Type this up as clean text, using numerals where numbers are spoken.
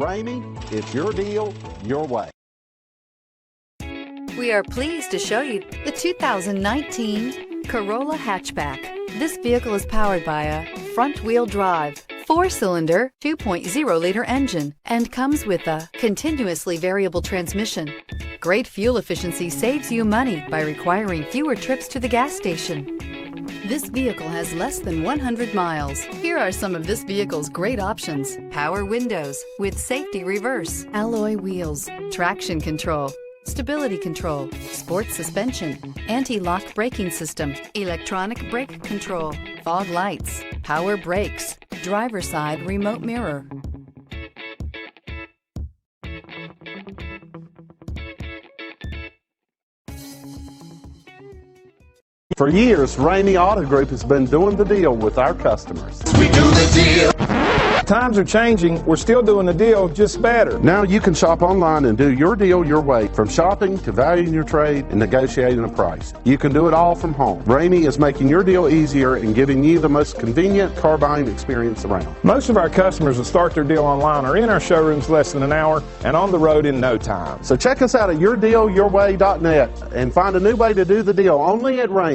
Ramey, it's your deal, your way. We are pleased to show you the 2019 Corolla Hatchback. This vehicle is powered by a front-wheel drive, 4-cylinder, 2.0-liter engine, and comes with a continuously variable transmission. Great fuel efficiency saves you money by requiring fewer trips to the gas station. This vehicle has less than 100 miles. Here are some of this vehicle's great options: power windows with safety reverse, alloy wheels, traction control, stability control, sports suspension, anti-lock braking system, electronic brake control, fog lights, power brakes, driver side remote mirror. For years, Ramey Auto Group has been doing the deal with our customers. We do the deal. Times are changing. We're still doing the deal, just better. Now you can shop online and do your deal your way, from shopping to valuing your trade and negotiating a price. You can do it all from home. Ramey is making your deal easier and giving you the most convenient car buying experience around. Most of our customers that start their deal online are in our showrooms less than an hour and on the road in no time. So check us out at yourdealyourway.net and find a new way to do the deal only at Ramey.